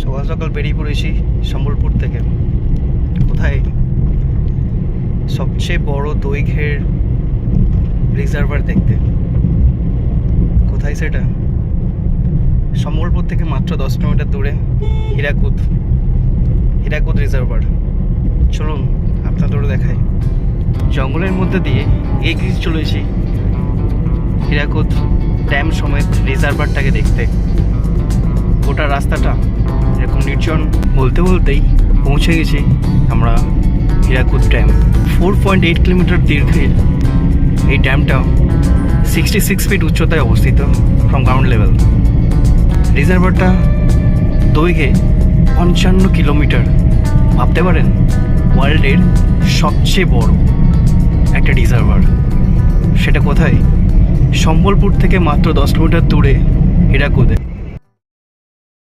সকাল সকাল বেরিয়ে পড়েছি সম্বলপুর থেকে। কোথায়? সবচেয়ে বড় দৈর্ঘ্যের রিজার্ভার দেখতে। কোথায় সেটা? সম্বলপুর থেকে মাত্র 10 কিলোমিটার দূরে হীরাকুদ রিজার্ভার। চলুন আপনাদেরও দেখাই। জঙ্গলের মধ্যে দিয়ে এগিয়ে চলেছি হীরাকুদ ড্যাম সমেত রিজার্ভারটাকে দেখতে। গোটা রাস্তাটা এরকম নির্জন। বলতে বলতেই পৌঁছে গেছি আমরা হীরাকুদ ড্যাম। 4.8 কিলোমিটার দীর্ঘের এই ড্যামটা 66 ফিট উচ্চতায় অবস্থিত ফ্রম গ্রাউন্ড লেভেল। রিজার্ভারটা দৈর্ঘ্যে 55 কিলোমিটার। ভাবতে পারেন ওয়ার্ল্ডের সবচেয়ে বড় একটা রিজার্ভার। সেটা কোথায়? সম্বলপুর থেকে মাত্র 10 কিলোমিটার দূরে হীরাকুদে।